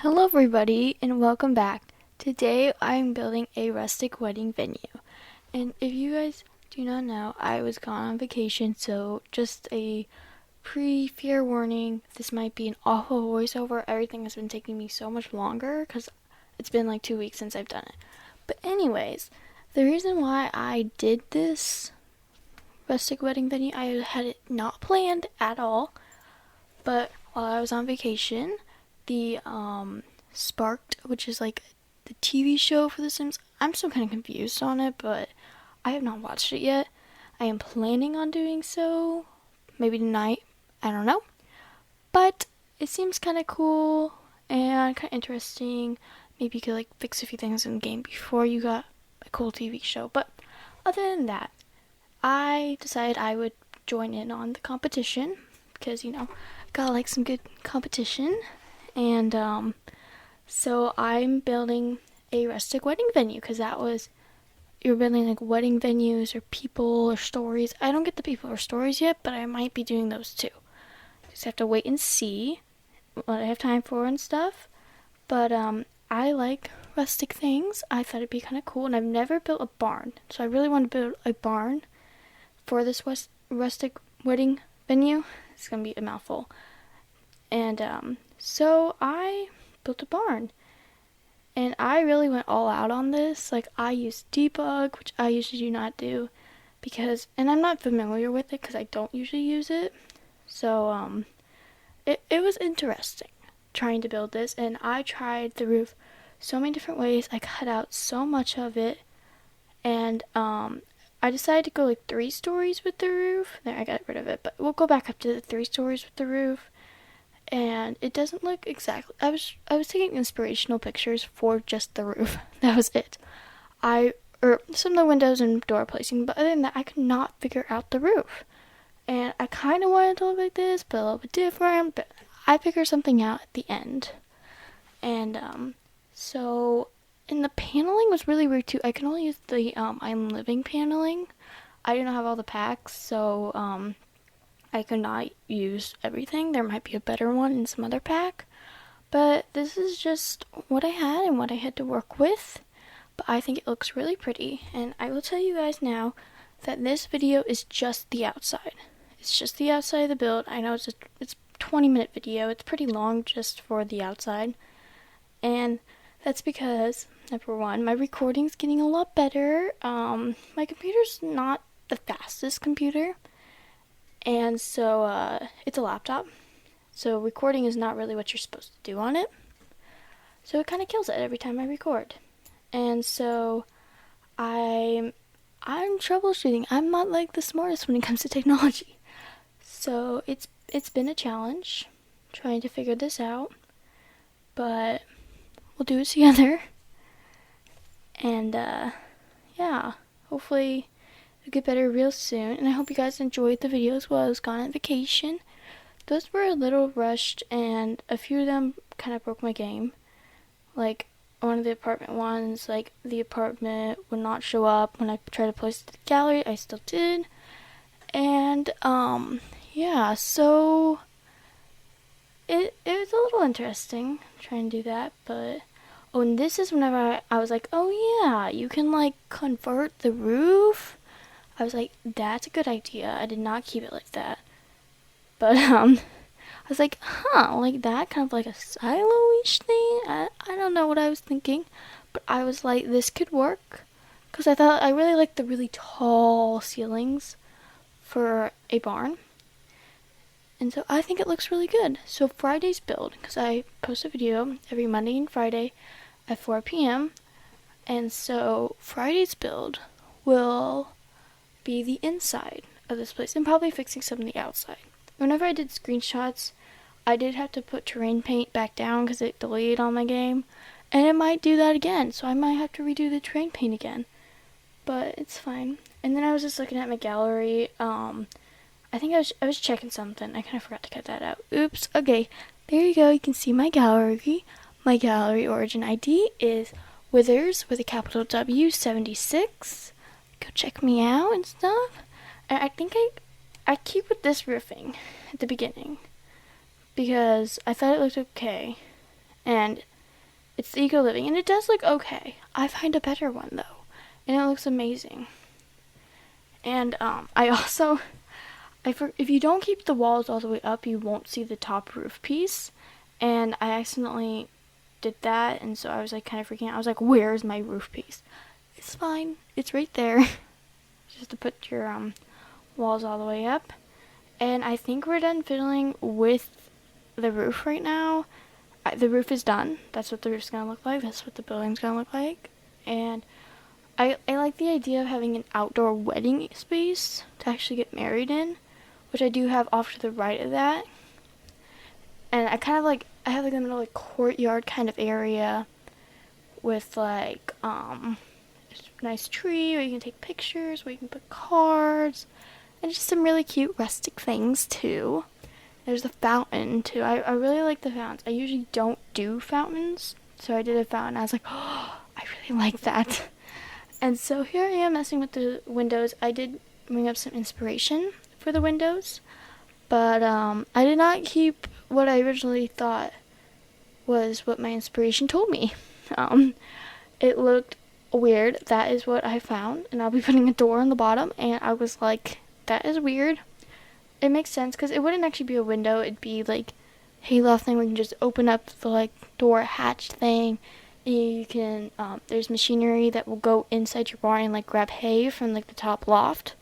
Hello everybody and welcome back. Today I'm building a rustic wedding venue. And if you guys do not know, I was gone on vacation, so just a pre-fair warning, this might be an awful voiceover. Everything has been taking me so much longer because it's been like 2 weeks since I've done it. But anyways, the reason why I did this rustic wedding venue, I had it not planned at all, but while I was on vacation, the Sparked, which is like the TV show for The Sims. I'm still kind of confused on it, but I have not watched it yet. I am planning on doing so, maybe tonight. I don't know, but it seems kind of cool and kind of interesting. Maybe you could like fix a few things in the game before you got a cool TV show. But other than that, I decided I would join in on the competition because gotta like some good competition. And so I'm building a rustic wedding venue because you're building like wedding venues or people or stories. I don't get the people or stories yet, but I might be doing those too. Just have to wait and see what I have time for and stuff. But I like rustic things. I thought it'd be kind of cool, and I've never built a barn, so I really want to build a barn for this rustic wedding venue. It's gonna be a mouthful. And so I built a barn. And I really went all out on this. Like, I used debug, which I usually do not do, and I'm not familiar with it because I don't usually use it. So, it was interesting trying to build this, and I tried the roof so many different ways. I cut out so much of it, and I decided to go like 3 stories with the roof. There, I got rid of it, but we'll go back up to the 3 stories with the roof. And it doesn't look exactly. I was taking inspirational pictures for just the roof. That was it. Or some of the windows and door placing, but other than that, I could not figure out the roof. And I kind of wanted to look like this, but a little bit different. But I figured something out at the end. And so, and the paneling was really weird too. I can only use the I'm Living paneling. I do not have all the packs, so I could not use everything. There might be a better one in some other pack. But this is just what I had and what I had to work with. But I think it looks really pretty. And I will tell you guys now that this video is just the outside. It's just the outside of the build. I know it's a 20-minute video. It's pretty long just for the outside. And that's because, number one, my recording's getting a lot better. My computer's not the fastest computer. And so it's a laptop, so recording is not really what you're supposed to do on it, so it kind of kills it every time I record. And so I'm troubleshooting. I'm not like the smartest when it comes to technology, so it's been a challenge trying to figure this out, but we'll do it together. And yeah, hopefully get better real soon, and I hope you guys enjoyed the videos while I was gone on vacation. Those were a little rushed, and a few of them kind of broke my game. Like, one of the apartment ones, like, the apartment would not show up when I tried to place the gallery. I still did. And, yeah, so it was a little interesting trying to do that, but oh, and this is whenever I was like, oh yeah, you can, like, convert the roof. I was like, that's a good idea. I did not keep it like that. But, I was like, like that, kind of like a silo-ish thing. I don't know what I was thinking. But I was like, this could work. Because I really like the really tall ceilings for a barn. And so I think it looks really good. So Friday's build, because I post a video every Monday and Friday at 4 p.m. And so Friday's build will be the inside of this place and probably fixing some of the outside. Whenever I did screenshots, I did have to put terrain paint back down because it delayed on my game, and it might do that again, so I might have to redo the terrain paint again, but it's fine. And then I was just looking at my gallery. I think I was checking something. I kind of forgot to cut that out. Oops. Okay, there you go. You can see my gallery. My gallery origin ID is Withers with a capital W 76. Go check me out and stuff. And I think I keep with this roofing at the beginning because I thought it looked okay. and it's the Eco Living, and it does look okay. I find a better one though, and it looks amazing. And if you don't keep the walls all the way up, you won't see the top roof piece. And I accidentally did that, and so I was like kind of freaking out. I was like, "Where's my roof piece?" It's fine. It's right there. Just to put your walls all the way up. And I think we're done fiddling with the roof right now. The roof is done. That's what the roof's gonna look like. That's what the building's gonna look like. And I like the idea of having an outdoor wedding space to actually get married in, which I do have off to the right of that. And I have like a little like courtyard kind of area with like a nice tree where you can take pictures, where you can put cards, and just some really cute rustic things too. There's a fountain too. I really like the fountains. I usually don't do fountains, so I did a fountain. I was like, oh, I really like that. And so here I am messing with the windows. I did bring up some inspiration for the windows, but I did not keep what I originally thought was what my inspiration told me. It looked weird. That is what I found, and I'll be putting a door on the bottom, and I was like, that is weird. It makes sense, because it wouldn't actually be a window. It'd be like hayloft thing where you can just open up the like door hatch thing. You can there's machinery that will go inside your barn and like grab hay from like the top loft.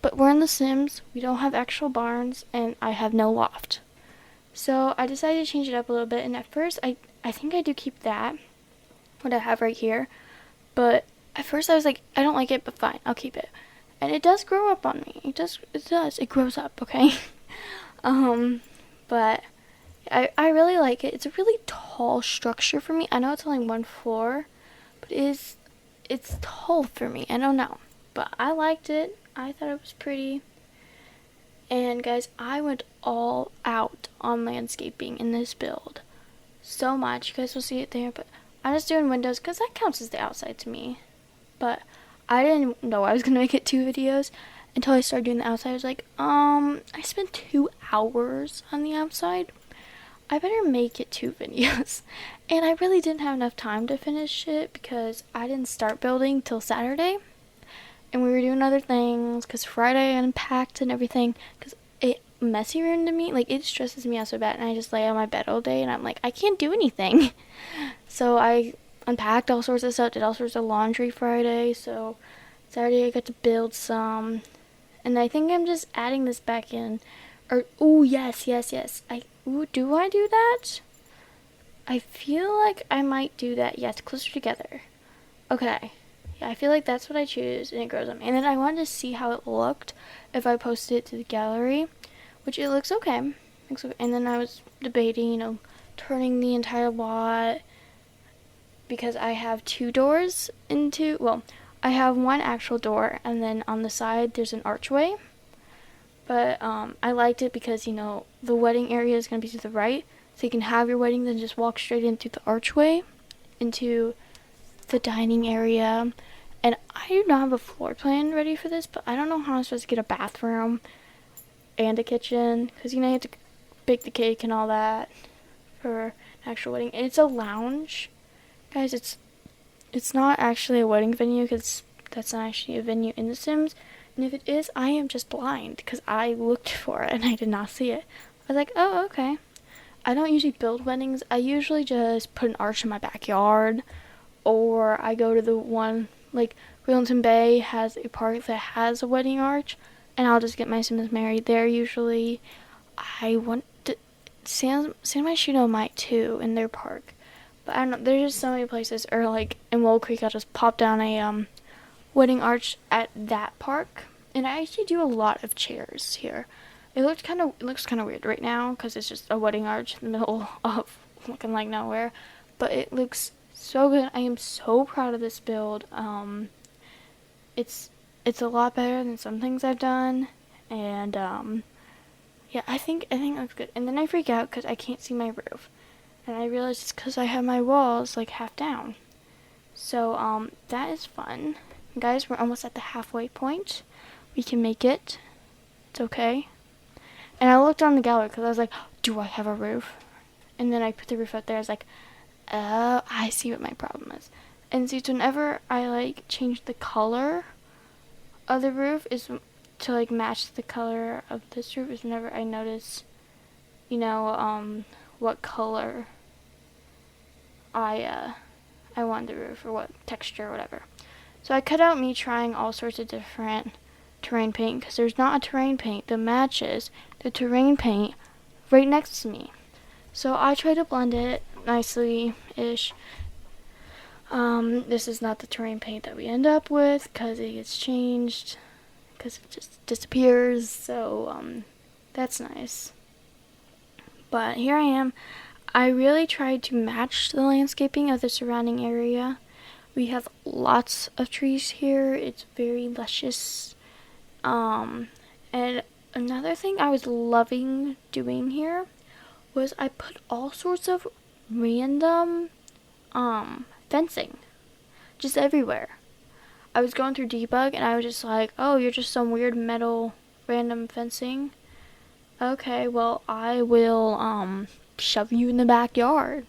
But we're in The Sims. We don't have actual barns, and I have no loft. So I decided to change it up a little bit, and at first I think I do keep that, what I have right here. But at first I was like, I don't like it, but fine, I'll keep it. And it does grow up on me. It does. It grows up, okay? But I really like it. It's a really tall structure for me. I know it's only one floor, but it's tall for me. I don't know. But I liked it. I thought it was pretty. And guys, I went all out on landscaping in this build. So much. You guys will see it there, but I'm just doing windows because that counts as the outside to me. But I didn't know I was going to make it 2 videos until I started doing the outside. I was like, I spent 2 hours on the outside. I better make it 2 videos. And I really didn't have enough time to finish it because I didn't start building till Saturday. And we were doing other things because Friday I unpacked and everything because it messy room to me. Like, it stresses me out so bad, and I just lay on my bed all day and I'm like, I can't do anything. So I unpacked all sorts of stuff, did all sorts of laundry Friday, so Saturday I got to build some, and I think I'm just adding this back in, or, oh, yes, do I do that? I feel like I might do that, yes, closer together. Okay, yeah, I feel like that's what I choose, and it grows on me, and then I wanted to see how it looked if I posted it to the gallery, which it looks okay, and then I was debating, turning the entire lot, because I have 2 doors I have 1 actual door, and then on the side there's an archway. But I liked it because, the wedding area is going to be to the right, so you can have your wedding, then just walk straight in through the archway into the dining area. And I do not have a floor plan ready for this, but I don't know how I'm supposed to get a bathroom and a kitchen, because, you have to bake the cake and all that for an actual wedding. And it's a lounge. Guys, it's not actually a wedding venue because that's not actually a venue in The Sims. And if it is, I am just blind because I looked for it and I did not see it. I was like, oh, okay. I don't usually build weddings. I usually just put an arch in my backyard, or I go to the one, like Wheelanton Bay has a park that has a wedding arch, and I'll just get my Sims married there usually. I want to, San Myshuno might too in their park. But I don't know, there's just so many places, or like in Wold Creek, I'll just pop down a wedding arch at that park. And I actually do a lot of chairs here. It looks kind of weird right now because it's just a wedding arch in the middle of looking like nowhere. But it looks so good. I am so proud of this build. It's a lot better than some things I've done, and yeah, I think it looks good. And then I freak out because I can't see my roof. And I realized it's because I have my walls like half down. So that is fun. Guys, we're almost at the halfway point. We can make it. It's okay. And I looked on the gallery because I was like, do I have a roof? And then I put the roof up there. I was like, Oh, I see what my problem is. And see, whenever I like change the color of the roof is to like match the color of this roof is whenever I notice, what color I want the roof or what texture or whatever. So I cut out me trying all sorts of different terrain paint because there's not a terrain paint that matches the terrain paint right next to me. So I try to blend it nicely-ish. This is not the terrain paint that we end up with because it gets changed because it just disappears. So that's nice. But here I am. I really tried to match the landscaping of the surrounding area. We have lots of trees here. It's very luscious. And another thing I was loving doing here was I put all sorts of random fencing just everywhere. I was going through debug and I was just like, oh, you're just some weird metal random fencing. Okay, well, I will shove you in the backyard,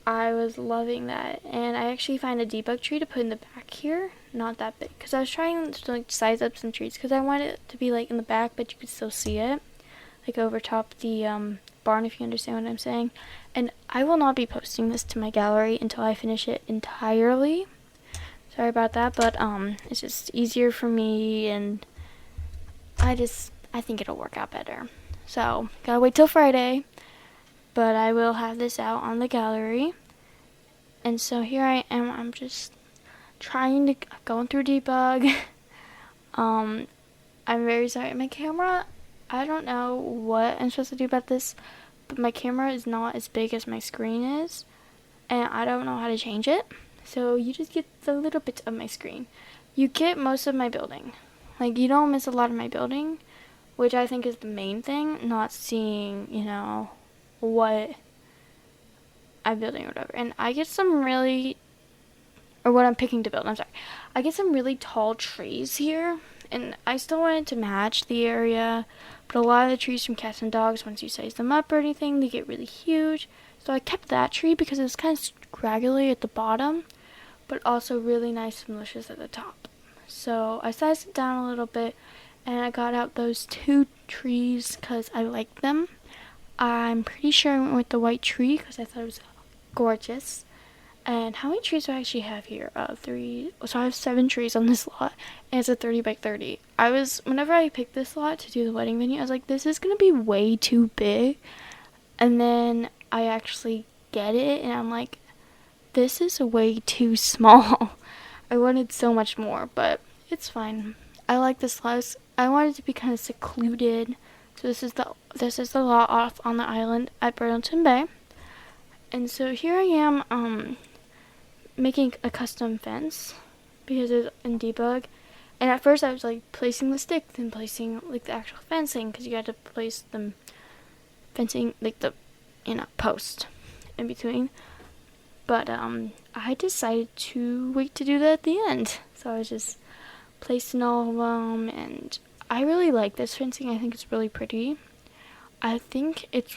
I was loving that. And I actually found a debug tree to put in the back here. Not that big. Because I was trying to like size up some trees. Because I wanted it to be like in the back, but you could still see it. Like over top the barn, if you understand what I'm saying. And I will not be posting this to my gallery until I finish it entirely. Sorry about that, but it's just easier for me. And I think it'll work out better. So, gotta wait till Friday. But I will have this out on the gallery. And so here I am. I'm just going through debug. I'm very sorry. My camera, I don't know what I'm supposed to do about this, but my camera is not as big as my screen is, and I don't know how to change it. So you just get a little bit of my screen. You get most of my building. Like, you don't miss a lot of my building, which I think is the main thing, not seeing, what I'm building or whatever. And I get some really, or what I'm picking to build, I'm sorry. I get some really tall trees here, and I still wanted to match the area, but a lot of the trees from cats and dogs, once you size them up or anything, they get really huge. So I kept that tree because it's kind of scraggly at the bottom, but also really nice and luscious at the top. So I sized it down a little bit, and I got out those two trees because I liked them. I'm pretty sure I went with the white tree because I thought it was gorgeous. And how many trees do I actually have here? 3. So I have 7 trees on this lot, and it's a 30 by 30. Whenever I picked this lot to do the wedding venue, I was like, this is gonna be way too big. And then I actually get it, and I'm like, this is way too small. I wanted so much more, but it's fine. I like this lot. I wanted it to be kind of secluded. So this is the lot off on the island at Burlington Bay. And so here I am making a custom fence because it's in debug. And at first I was like placing the sticks and placing like the actual fencing because you had to place the fencing like the post in between. But I decided to wait to do that at the end. So I was just placing all of them, and I really like this fencing. I think it's really pretty. I think it's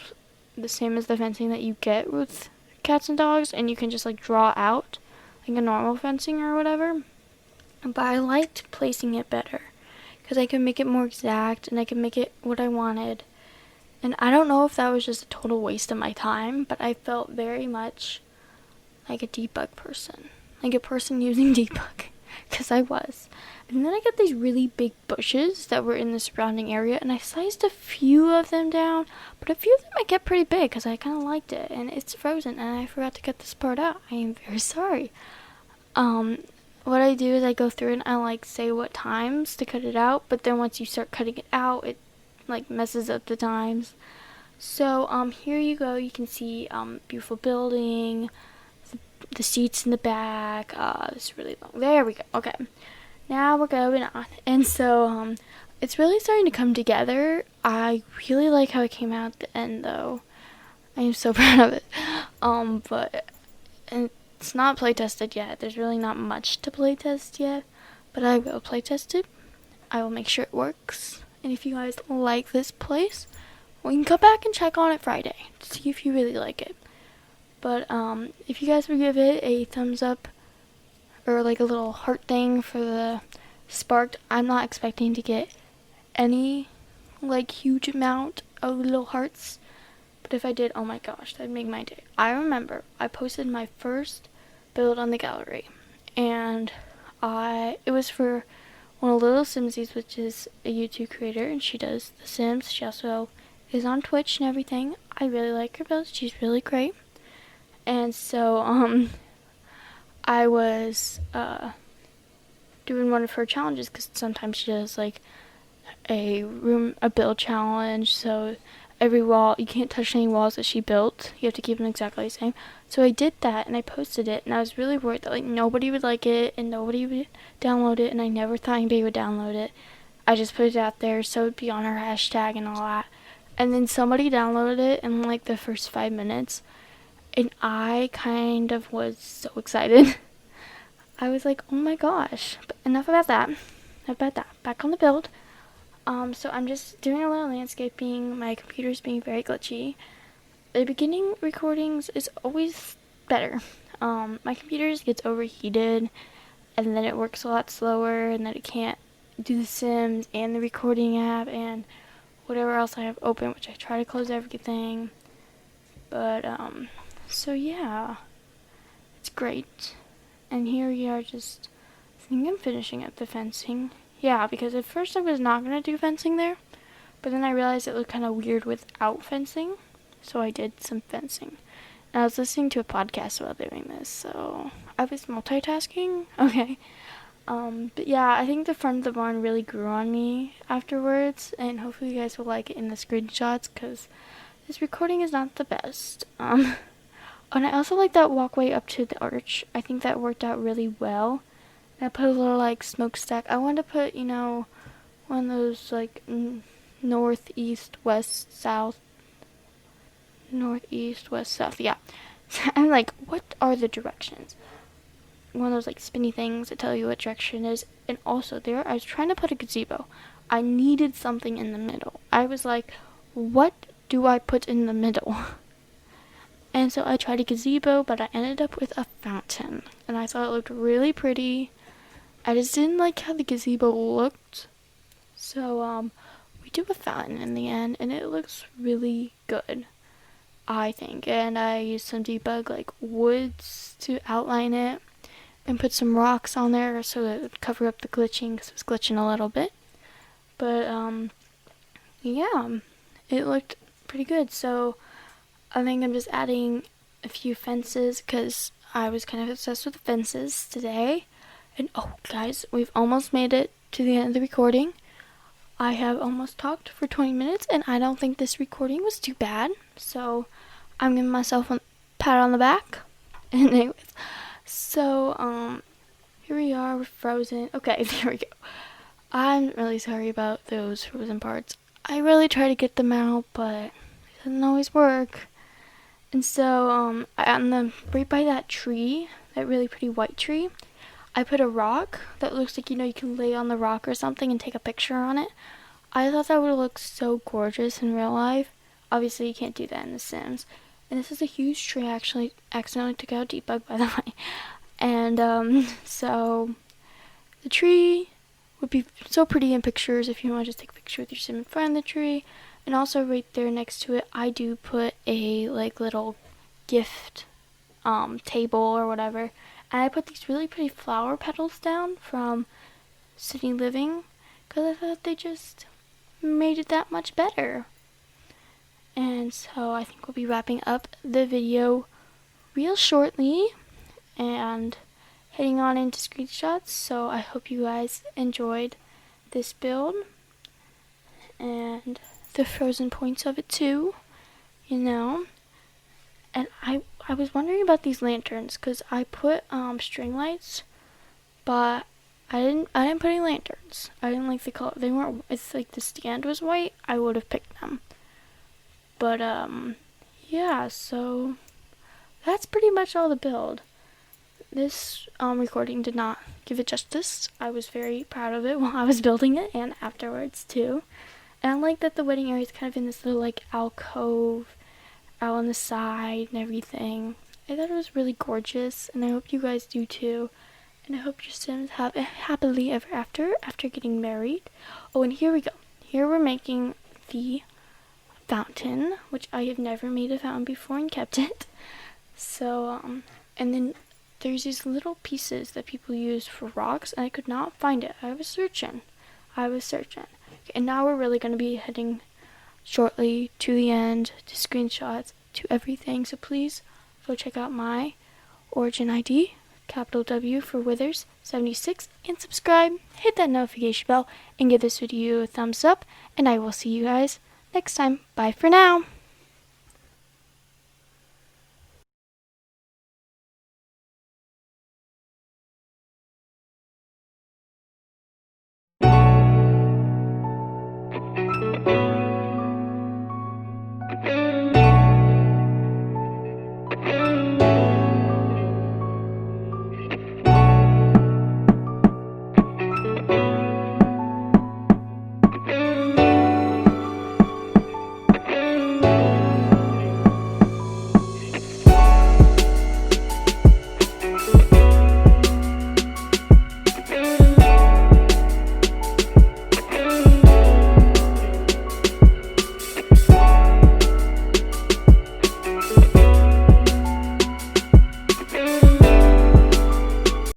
the same as the fencing that you get with cats and dogs, and you can just like draw out like a normal fencing or whatever. But I liked placing it better because I could make it more exact and I could make it what I wanted. And I don't know if that was just a total waste of my time, but I felt very much like a debug person. Like a person using debug. Because I was. And then I got these really big bushes that were in the surrounding area, and I sized a few of them down, but a few of them I kept pretty big because I kind of liked it, and it's frozen, and I forgot to cut this part out. I am very sorry. What I do is I go through and I like say what times to cut it out, but then once you start cutting it out, it like messes up the times. So here you go. You can see beautiful building, the seats in the back. It's really long. There we go. Okay, now we're going on. And so it's really starting to come together. I really like how it came out at the end, though. I am so proud of it. But it's not play tested yet. There's really not much to play test yet, but I will play test it. I will make sure it works. And if you guys like this place, we can come back and check on it Friday to see if you really like it. But if you guys would give it a thumbs up or like a little heart thing for the sparked, I'm not expecting to get any like huge amount of little hearts, but if I did, oh my gosh, that'd make my day. I remember I posted my first build on the gallery, and it was for one of Little Simsies, which is a YouTube creator, and she does The Sims. She also is on Twitch and everything. I really like her builds. She's really great. And so I was doing one of her challenges, because sometimes she does like a build challenge, so every wall, you can't touch any walls that she built, you have to keep them exactly the same. So I did that and I posted it, and I was really worried that like nobody would like it and nobody would download it, and I never thought anybody would download it. I just put it out there so it'd be on her hashtag and all that, and then somebody downloaded it in like the first 5 minutes, and I kind of was so excited. I was like, oh my gosh. But enough about that. Back on the build. So I'm just doing a little landscaping. My computer's being very glitchy. The beginning recordings is always better. My computer just gets overheated, and then it works a lot slower, and then it can't do the Sims and the recording app and whatever else I have open, which I try to close everything. But, so yeah, it's great. And here we are, just, I think I'm finishing up the fencing. Yeah, because at first I was not going to do fencing there, but then I realized it looked kind of weird without fencing, so I did some fencing. And I was listening to a podcast while doing this, so I was multitasking. Okay. But yeah, I think the front of the barn really grew on me afterwards, and hopefully you guys will like it in the screenshots, because this recording is not the best. And I also like that walkway up to the arch. I think that worked out really well. And I put a little like smokestack. I wanted to put, one of those like northeast, west, south. Yeah. I'm like, what are the directions? One of those like spinny things that tell you what direction it is. And also I was trying to put a gazebo. I needed something in the middle. I was like, what do I put in the middle? And so I tried a gazebo, but I ended up with a fountain. And I thought it looked really pretty. I just didn't like how the gazebo looked. So, we do a fountain in the end, and it looks really good, I think. And I used some debug, like, woods to outline it, and put some rocks on there so that it would cover up the glitching, because it was glitching a little bit. But, yeah, it looked pretty good. So I think I'm just adding a few fences, because I was kind of obsessed with the fences today. And oh guys, we've almost made it to the end of the recording. I have almost talked for 20 minutes, and I don't think this recording was too bad. So I'm giving myself a pat on the back. And anyways, so here we are, we're frozen. Okay, there we go. I'm really sorry about those frozen parts. I really try to get them out, but it doesn't always work. And so, right by that tree, that really pretty white tree, I put a rock that looks like, you can lay on the rock or something and take a picture on it. I thought that would look so gorgeous in real life. Obviously, you can't do that in The Sims. And this is a huge tree. I actually accidentally took out debug, by the way. And, so, the tree would be so pretty in pictures if you want to just take a picture with your Sim in front of the tree. And also right there next to it, I do put a like little gift table or whatever. And I put these really pretty flower petals down from City Living, because I thought they just made it that much better. And so I think we'll be wrapping up the video real shortly and heading on into screenshots. So I hope you guys enjoyed this build and the frozen points of it too, And I was wondering about these lanterns, because I put string lights, but I didn't put any lanterns. I didn't like the color. They weren't. It's like the stand was white. I would have picked them. But yeah. So that's pretty much all the build. This recording did not give it justice. I was very proud of it while I was building it and afterwards too. And I like that the wedding area is kind of in this little like alcove out on the side and everything. I thought it was really gorgeous, and I hope you guys do too. And I hope your Sims have a happily ever after getting married. Oh, and here we go. Here we're making the fountain, which I have never made a fountain before and kept it. So, and then there's these little pieces that people use for rocks, and I could not find it. I was searching. Okay, and now we're really going to be heading shortly to the end, to screenshots, to everything. So please go check out my Origin ID, capital W for Withers 76, and subscribe, hit that notification bell, and give this video a thumbs up, and I will see you guys next time. Bye for now.